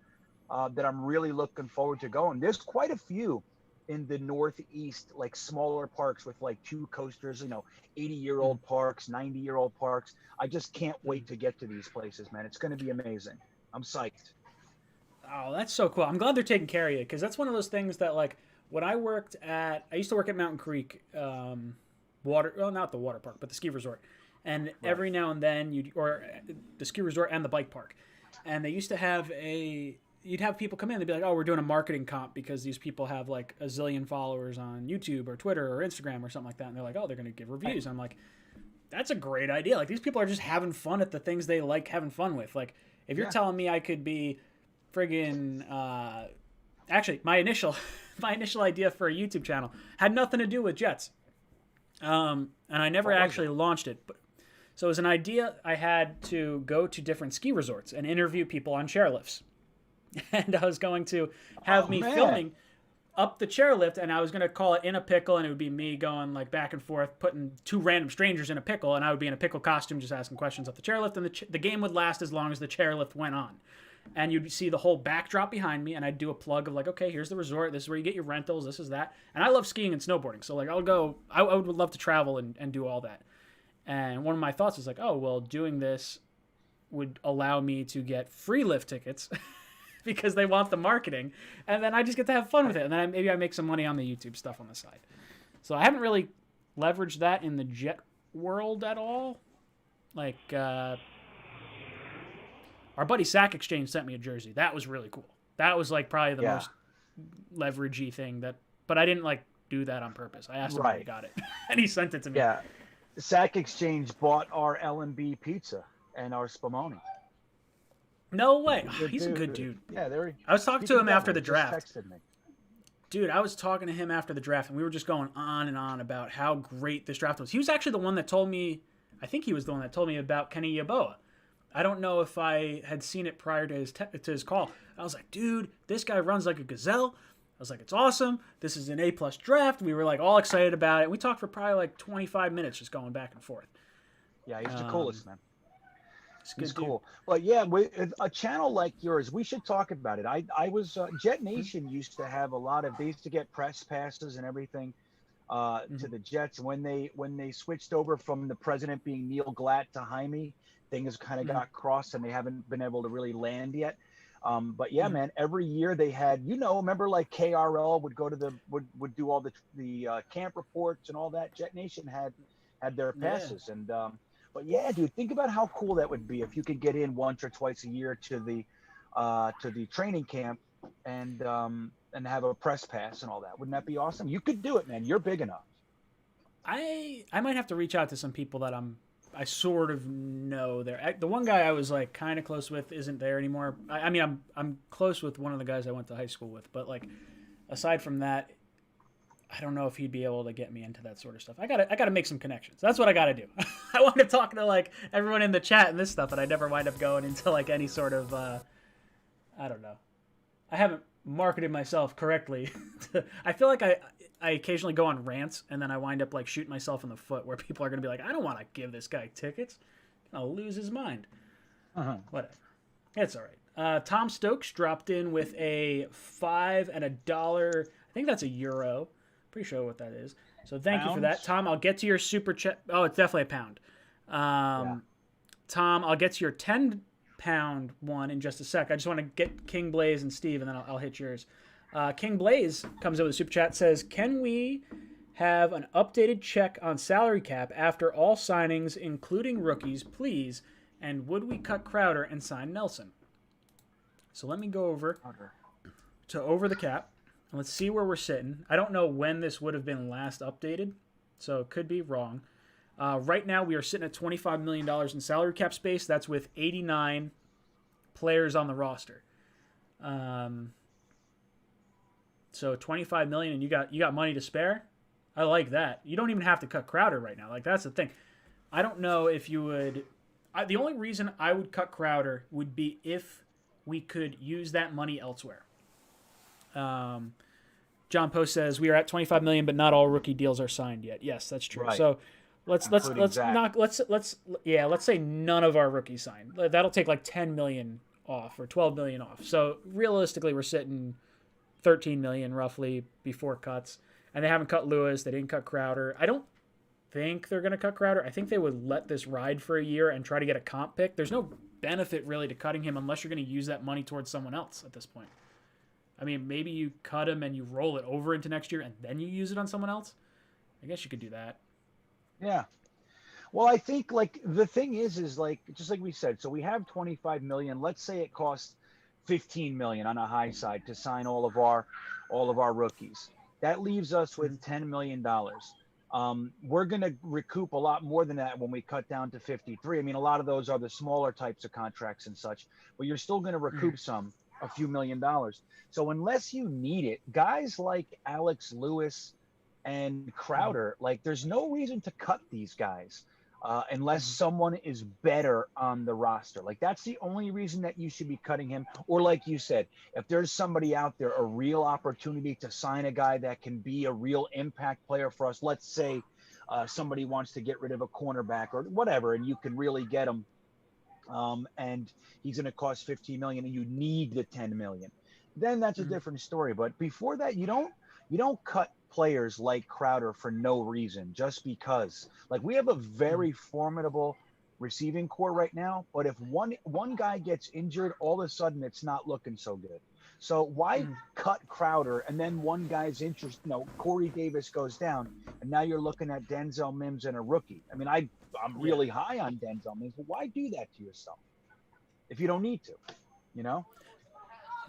that I'm really looking forward to going. There's quite a few in the Northeast, like smaller parks with like 2 coasters, 80-year-old parks, 90-year-old parks. I just can't wait to get to these places, man. It's going to be amazing. I'm psyched. Oh, that's so cool. I'm glad they're taking care of you, because that's one of those things that, like, when I used to work at Mountain Creek, not the water park, but the ski resort. And every now and then, or the ski resort and the bike park. And they used to have you'd have people come in, they'd be like, oh, we're doing a marketing comp because these people have like a zillion followers on YouTube or Twitter or Instagram or something like that. And they're like, oh, they're going to give reviews. And I'm like, that's a great idea. Like, these people are just having fun at the things they like having fun with. Like, if you're telling me I could be friggin' actually, my initial idea for a YouTube channel had nothing to do with Jets. And I never actually launched it. But So it was an idea I had to go to different ski resorts and interview people on chairlifts. And I was going to have me filming up the chairlift, and I was going to call it In a Pickle, and it would be me going like back and forth, putting two random strangers in a pickle, and I would be in a pickle costume just asking questions up the chairlift, and the game would last as long as the chairlift went on. And you'd see the whole backdrop behind me, and I'd do a plug of like, okay, here's the resort, this is where you get your rentals, this is that. And I love skiing and snowboarding, so like I would love to travel and do all that. And one of my thoughts was like, oh, well, doing this would allow me to get free lift tickets because they want the marketing, and then I just get to have fun with it, and then maybe I make some money on the YouTube stuff on the side. So I haven't really leveraged that in the jet world at all. Like, our buddy Sack Exchange sent me a jersey. That was really cool. That was like probably the most leveragey thing but I didn't like do that on purpose. I asked him where he got it, and he sent it to me. Yeah, Sack Exchange bought our L&B pizza and our spumoni. No way. He's a good dude. Yeah, I was talking to him after the draft. Texted me. Dude, I was talking to him after the draft, and we were just going on and on about how great this draft was. He was actually the one that told me, I think he was the one that told me about Kenny Yeboah. I don't know if I had seen it prior to his call. I was like, dude, this guy runs like a gazelle. I was like, it's awesome. This is an A+ draft. We were like all excited about it. We talked for probably like 25 minutes just going back and forth. Yeah, he's the coolest, man. It's cool. Well, yeah, with a channel like yours, we should talk about it. I was Jet Nation used to have a lot of. They used to get press passes and everything to the Jets. When they switched over from the president being Neil Glatt to Jaime, things kind of got crossed, and they haven't been able to really land yet. But yeah, man, every year they had, remember like KRL would go to would do all the camp reports and all that. Jet Nation had their passes, and but yeah, dude, think about how cool that would be if you could get in once or twice a year to the training camp and have a press pass and all that. Wouldn't that be awesome? You could do it, man. You're big enough. I might have to reach out to some people that I sort of know there. The one guy I was like kind of close with isn't there anymore. I mean, I'm close with one of the guys I went to high school with, but like aside from that, I don't know if he'd be able to get me into that sort of stuff. I gotta make some connections. That's what I gotta do. I want to talk to like everyone in the chat and this stuff, but I never wind up going into like any sort of I don't know. I haven't marketed myself correctly. I feel like I occasionally go on rants and then I wind up like shooting myself in the foot where people are gonna be like, I don't want to give this guy tickets. I'll lose his mind. Whatever. It's all right. Tom Stokes dropped in with a $5 and $1. I think that's a euro. Pretty sure what that is. So thank you for that, Tom. I'll get to your super chat. Oh, it's definitely a pound. Tom, I'll get to your £10 one in just a sec. I just want to get King Blaze and Steve, and then I'll hit yours. King Blaze comes in with a super chat. Says, can we have an updated check on salary cap after all signings, including rookies, please? And would we cut Crowder and sign Nelson? So let me go over to over the cap. Let's see where we're sitting. I don't know when this would have been last updated, so it could be wrong. Right now, we are sitting at $25 million in salary cap space. That's with 89 players on the roster. So $25 million, and you got money to spare. I like that. You don't even have to cut Crowder right now. Like, that's the thing. I don't know if you would. The only reason I would cut Crowder would be if we could use that money elsewhere. John Post says we are at 25 million, but not all rookie deals are signed yet. Yes, that's true. Right. So let's say none of our rookies signed. That'll take like 10 million off or 12 million off. So realistically, we're sitting 13 million roughly before cuts, and they haven't cut Lewis. They didn't cut Crowder. I don't think they're going to cut Crowder. I think they would let this ride for a year and try to get a comp pick. There's no benefit really to cutting him unless you're going to use that money towards someone else at this point. I mean, maybe you cut him and you roll it over into next year and then you use it on someone else. I guess you could do that. Yeah. Well, I think like the thing is like, just like we said, so we have 25 million. Let's say it costs 15 million on a high side to sign all of our rookies. That leaves us with $10 million. We're going to recoup a lot more than that when we cut down to 53. I mean, a lot of those are the smaller types of contracts and such, but you're still going to recoup a few $1 million. So unless you need it, guys like Alex Lewis and Crowder, like there's no reason to cut these guys. unless someone is better on the roster. Like that's the only reason that you should be cutting him. Or like you said, if there's somebody out there, a real opportunity to sign a guy that can be a real impact player for us. Let's say somebody wants to get rid of a cornerback or whatever, and you can really get him. And he's going to cost 15 million, and you need the 10 million. Then that's a different story. But before that, you don't cut players like Crowder for no reason, just because. Like we have a very formidable receiving core right now, but if one guy gets injured, all of a sudden it's not looking so good. So why cut Crowder and then one guy's interest? Corey Davis goes down, and now you're looking at Denzel Mims and a rookie. I mean, I'm really high on Denzel Mims, but why do that to yourself if you don't need to? You know?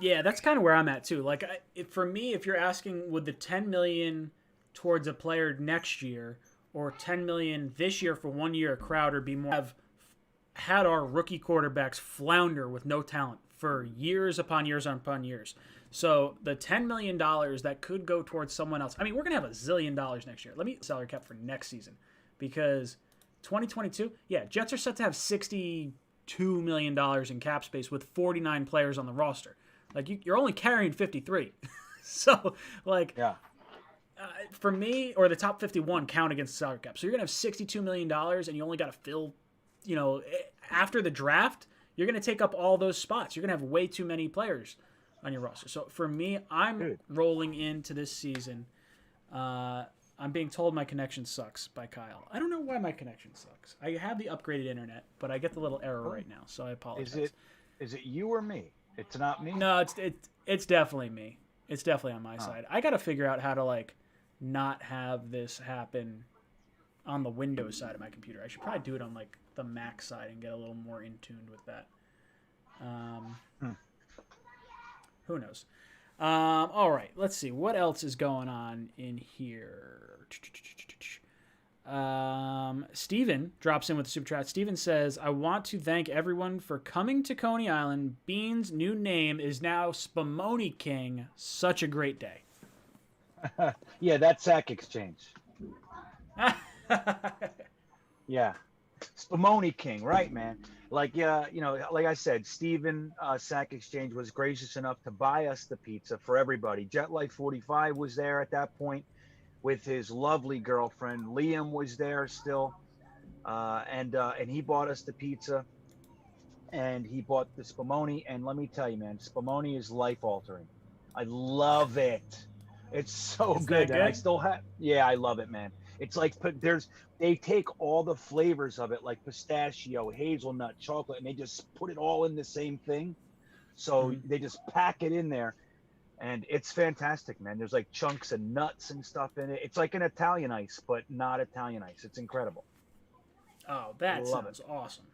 Yeah, that's kind of where I'm at too. Like, for me, if you're asking, would the 10 million towards a player next year or 10 million this year for 1 year, Crowder be more? Have had our rookie quarterbacks flounder with no talent for years upon years upon years. So the $10 million that could go towards someone else. I mean, we're gonna have $1 zillion next year. Let me salary cap for next season because 2022, Jets are set to have $62 million in cap space with 49 players on the roster. Like you're only carrying 53. So like, for me, or the top 51 count against the salary cap. So you're gonna have $62 million, and you only got to fill. After the draft, you're gonna take up all those spots. You're gonna have way too many players on your roster. So for me, I'm rolling into this season. I'm being told my connection sucks by Kyle. I don't know why my connection sucks. I have the upgraded internet, but I get the little error right now, so I apologize. Is it you or me? It's not me? No, it's definitely me. It's definitely on my side. I got to figure out how to not have this happen on the Windows side of my computer. I should probably do it on the Mac side and get a little more in tuned with that. Who knows? All right, let's see. What else is going on in here? Steven drops in with the super chat. Steven says, I want to thank everyone for coming to Coney Island. Bean's new name is now Spumoni King. Such a great day. Yeah, that's Sack Exchange. Yeah. Spumoni King, right, man? Like I said, Steven Sack Exchange was gracious enough to buy us the pizza for everybody. Jet Life 45 was there at that point with his lovely girlfriend. Liam was there still, and he bought us the pizza, and he bought the Spumoni. And let me tell you, man, Spumoni is life altering. I love it. It's so good. And I still have. Yeah, I love it, man. It's like they take all the flavors of it, like pistachio, hazelnut, chocolate, and they just put it all in the same thing. So they just pack it in there, and it's fantastic, man. There's like chunks of nuts and stuff in it. It's like an Italian ice, but not Italian ice. It's incredible. Oh, that sounds awesome.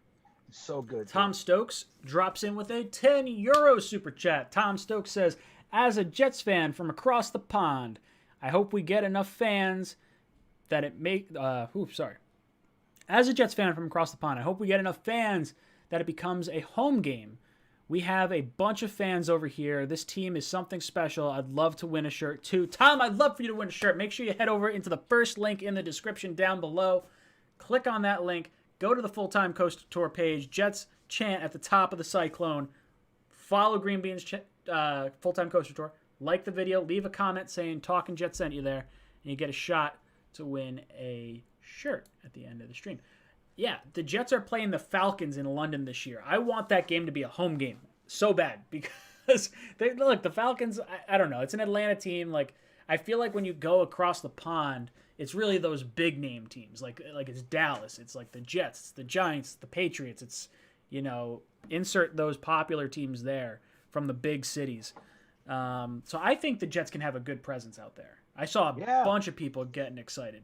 It's so good. Tom Stokes drops in with a €10 super chat. Tom Stokes says, as a Jets fan from across the pond, I hope we get enough fans that it make As a Jets fan from across the pond, I hope we get enough fans that it becomes a home game. We have a bunch of fans over here. This team is something special. I'd love to win a shirt too. Tom, I'd love for you to win a shirt. Make sure you head over into the first link in the description down below. Click on that link. Go to the Full-Time Coaster Tour page. Jets chant at the top of the Cyclone. Follow Green Bean's Full-Time Coaster Tour. Like the video. Leave a comment saying Talkin Jets sent you there. And you get a shot to win a shirt at the end of the stream. Yeah, the Jets are playing the Falcons in London this year. I want that game to be a home game so bad because the Falcons, I don't know. It's an Atlanta team. Like, I feel like when you go across the pond, it's really those big name teams. Like it's Dallas. It's like the Jets, it's the Giants, the Patriots. It's, insert those popular teams there from the big cities. So I think the Jets can have a good presence out there. I saw a bunch of people getting excited.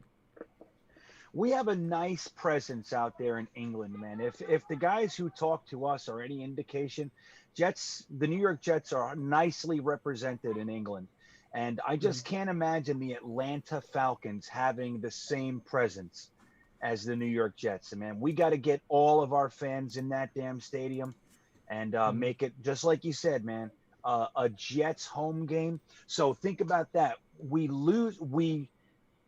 We have a nice presence out there in England, man. If the guys who talk to us are any indication, the New York Jets are nicely represented in England. And I just can't imagine the Atlanta Falcons having the same presence as the New York Jets. And man, we got to get all of our fans in that damn stadium and make it, just like you said, man, a Jets home game. So think about that.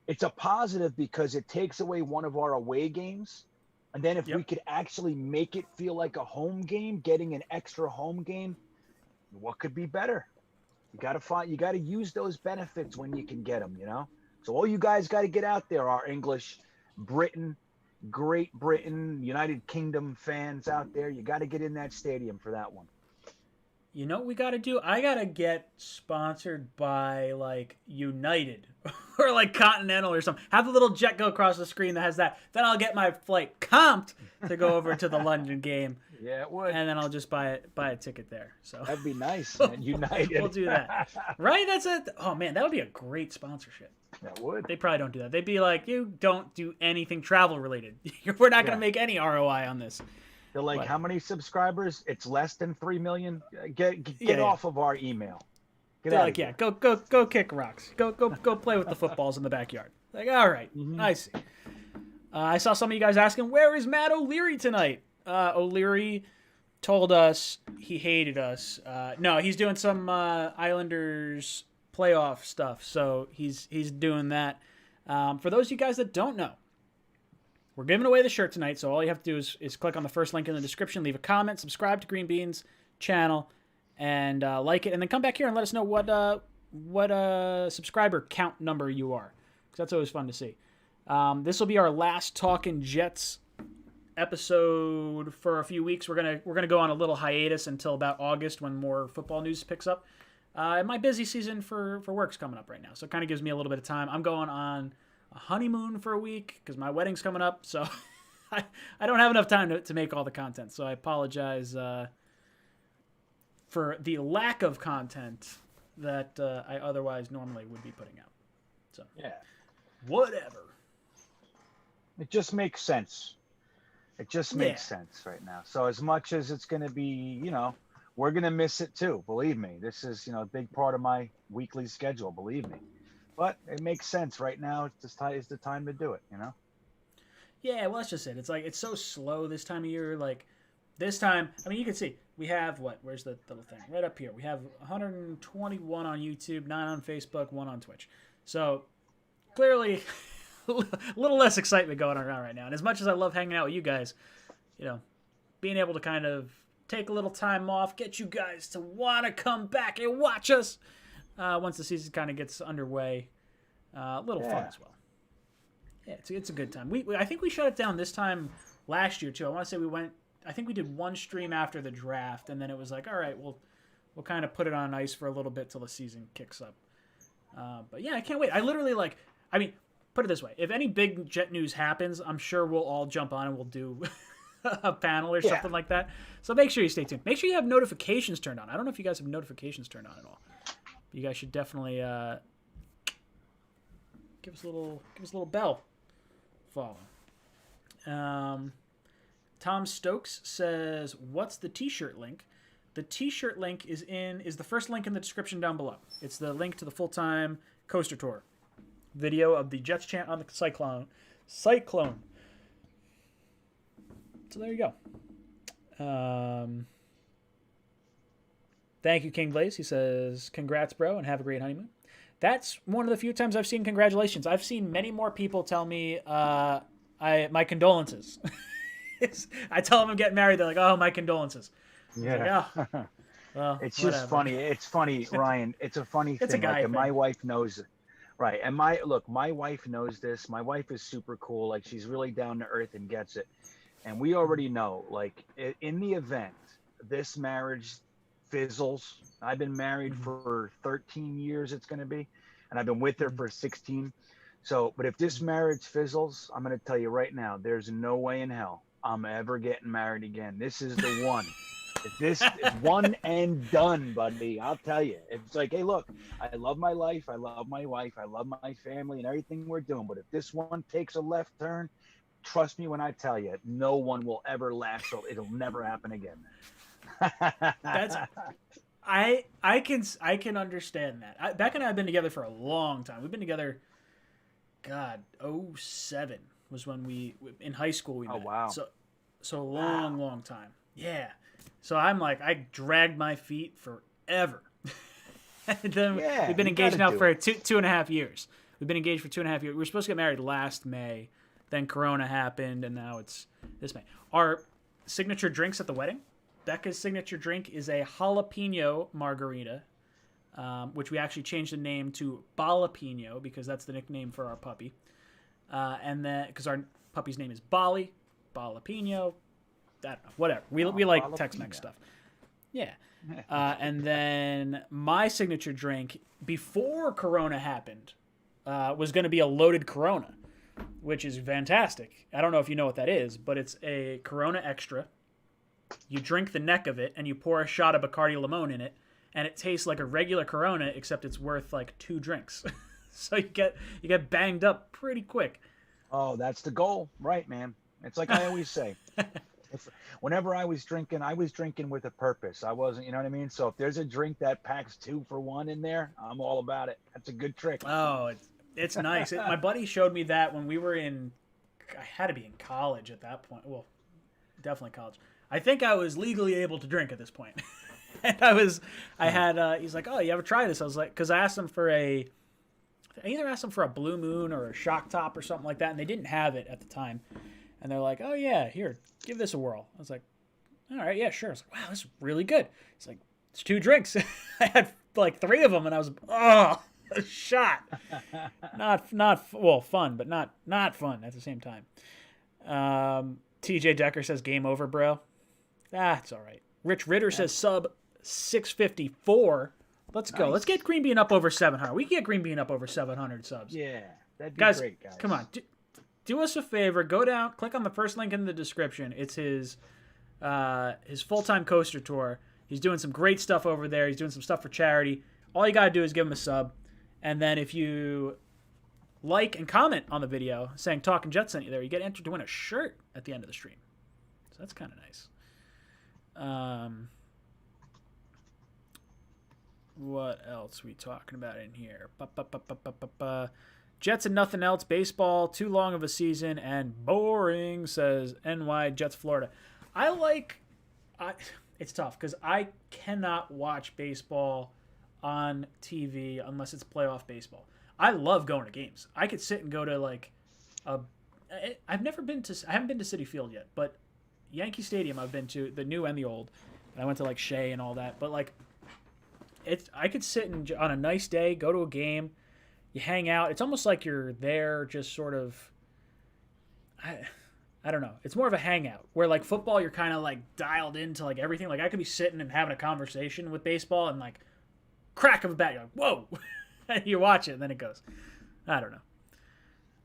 It's a positive because it takes away one of our away games, And then if we could actually make it feel like a home game, getting an extra home game, what could be better? You got to use those benefits when you can get them, you know? So all you guys got to get out there, our English, Britain, Great Britain, United Kingdom fans out there. You got to get in that stadium for that one. You know what we got to do? I got to get sponsored by, like, United or, like, Continental or something. Have a little jet go across the screen that has that. Then I'll get my flight comped to go over to the London game. Yeah, it would. And then I'll just buy a ticket there. So that'd be nice, man. United. We'll do that. Right? That's it. Oh, man, that would be a great sponsorship. That would. They probably don't do that. They'd be like, you don't do anything travel related. We're not going to make any ROI on this. They're like, how many subscribers? It's less than 3 million. Get off of our email. They're like, go kick rocks. Go play with the footballs in the backyard. Like, all right, I see. I saw some of you guys asking, where is Matt O'Leary tonight? O'Leary told us he hated us. No, he's doing some Islanders playoff stuff, so he's doing that. For those of you guys that don't know, we're giving away the shirt tonight, so all you have to do is click on the first link in the description, leave a comment, subscribe to Green Bean's channel, and like it, and then come back here and let us know what subscriber count number you are, because that's always fun to see. This will be our last Talkin' Jets episode for a few weeks. We're gonna go on a little hiatus until about August when more football news picks up. And my busy season for work's coming up right now, so it kind of gives me a little bit of time. I'm going on a honeymoon for a week because my wedding's coming up, so I don't have enough time to make all the content. So I apologize for the lack of content that I otherwise normally would be putting out. So whatever. It just makes sense. It just makes sense right now. So as much as it's going to be, we're going to miss it too. Believe me, this is, a big part of my weekly schedule, believe me. But it makes sense right now. It's the time to do it, Yeah, well, that's just it. It's like, it's so slow this time of year. Like this time, I mean, you can see we have where's the little thing right up here? We have 121 on YouTube, 9 on Facebook, 1 on Twitch. So clearly a little less excitement going on right now. And as much as I love hanging out with you guys, being able to kind of take a little time off, get you guys to want to come back and watch us once the season kind of gets underway. A little fun as well. Yeah, it's a good time. I think we shut it down this time last year too. I want to say I think we did one stream after the draft, and then it was like, all right, we'll kind of put it on ice for a little bit till the season kicks up. But yeah, I can't wait. I literally put it this way: if any big Jet news happens, I'm sure we'll all jump on and we'll do a panel or something like that. So make sure you stay tuned. Make sure you have notifications turned on. I don't know if you guys have notifications turned on at all. You guys should definitely give us a little bell follow. Tom Stokes says, "What's the T-shirt link?" The T-shirt link is the first link in the description down below. It's the link to the full-time coaster tour video of the Jets chant on the Cyclone. So there you go. Thank you, King Blaze. He says, "Congrats, bro, and have a great honeymoon." That's one of the few times I've seen congratulations. I've seen many more people tell me my condolences. I tell them I'm getting married. They're like, "Oh, my condolences." Yeah. Like, oh, well, it's just whatever. Funny. It's funny, Ryan. It's a funny thing. It's a guy thing. My wife knows it. Right. And my wife knows this. My wife is super cool. Like, she's really down to earth and gets it. And we already know, like, in the event this marriage fizzles, I've been married for 13 years, it's going to be, and I've been with her for 16. So, but if this marriage fizzles, I'm going to tell you right now, there's no way in hell I'm ever getting married again. This is the one. If this is one and done, buddy, I'll tell you. It's like, hey, look, I love my life. I love my wife. I love my family and everything we're doing. But if this one takes a left turn, trust me when I tell you, no one will ever last. So it'll never happen again. That's I can understand that. Beck and I have been together for a long time. We've been together, God, 2007 was when we in high school we met. Oh wow. So a long time. Yeah. So I'm like, I dragged my feet forever. And then we've been engaged now for 2.5 years. We've been engaged for 2.5 years. We were supposed to get married last May. Then Corona happened, and now it's this May. Our signature drinks at the wedding. Becca's signature drink is a jalapeno margarita, which we actually changed the name to Balapino because that's the nickname for our puppy. And then, because our puppy's name is Bali, Balapino, I don't know, whatever. We like Balapino. Tex-Mex stuff. Yeah. And then my signature drink before Corona happened was going to be a loaded Corona, which is fantastic. I don't know if you know what that is, but it's a Corona Extra. You drink the neck of it, and you pour a shot of Bacardi Limon in it, and it tastes like a regular Corona, except it's worth like 2 drinks. So you get banged up pretty quick. Oh, that's the goal, right, man? It's like I always say. Whenever I was drinking with a purpose. I wasn't, you know what I mean? So if there's a drink that packs 2 for 1 in there, I'm all about it. That's a good trick. Oh, it's nice. My buddy showed me that when we were I had to be in college at that point. Well, definitely college. I think I was legally able to drink at this point. And he's like, oh, you ever try this? I was like, because I either asked them for a Blue Moon or a Shock Top or something like that, and they didn't have it at the time. And they're like, oh, yeah, here, give this a whirl. I was like, all right, yeah, sure. I was like, wow, this is really good. It's like, it's 2 drinks. I had like 3 of them, and I was, a shot. Well, fun, but not fun at the same time. TJ Decker says, game over, bro. It's all right. Rich Ritter says, sub 654. Let's go. Let's get Green Bean up over 700. We can get Green Bean up over 700 subs. Yeah, that'd be great, guys. Come on. Do us a favor. Go down, click on the first link in the description. It's his full-time coaster tour. He's doing some great stuff over there. He's doing some stuff for charity. All you got to do is give him a sub. And then if you like and comment on the video saying Talkin' Jets sent you there, you get entered to win a shirt at the end of the stream. So that's kind of nice. What else we talking about in here? Jets and nothing else. Baseball, too long of a season and boring, says NY Jets Florida. It's tough because I cannot watch baseball on TV unless it's playoff baseball. I love going to games. I could sit and go to I haven't been to Citi Field yet, but Yankee Stadium I've been to, the new and the old. And I went to Shea and all that, but I could sit on a nice day, go to a game, you hang out. It's almost like you're there just sort of, I don't know. It's more of a hangout where football, you're kind of dialed into everything. I could be sitting and having a conversation with baseball and crack of a bat. You're like, whoa, and you watch it and then it goes. I don't know.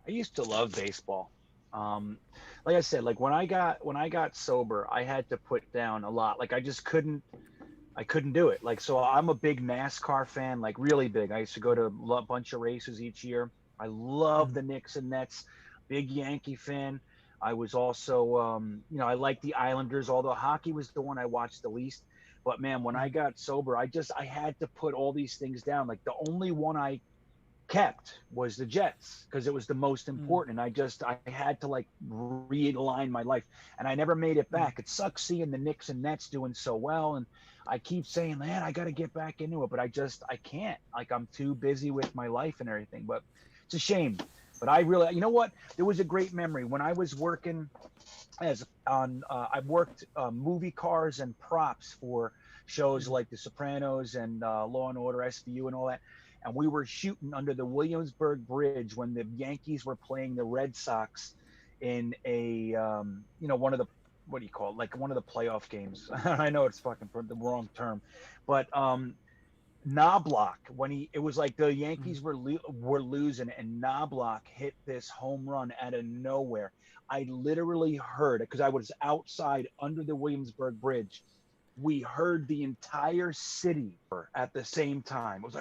I used to love baseball. Like I said, when I got sober, I had to put down a lot. I just couldn't do it. So I'm a big NASCAR fan, really big. I used to go to a bunch of races each year. I love the Knicks and Nets. Big Yankee fan. I was also, I like the Islanders, although hockey was the one I watched the least. But man, when I got sober, I had to put all these things down. The only one I kept was the Jets because it was the most important. And I had to realign my life, and I never made it back. It sucks seeing the Knicks and Nets doing so well, and I keep saying, man, I got to get back into it, but I can't. I'm too busy with my life and everything. But it's a shame. But I really, you know what? There was a great memory when I was working I worked movie cars and props for shows like The Sopranos and Law and Order, SVU, and all that. And we were shooting under the Williamsburg Bridge when the Yankees were playing the Red Sox in a, one of the, what do you call it? One of the playoff games. I know it's fucking the wrong term, but Knobloch, it was the Yankees were losing, and Knobloch hit this home run out of nowhere. I literally heard it because I was outside under the Williamsburg Bridge. We heard the entire city at the same time. It was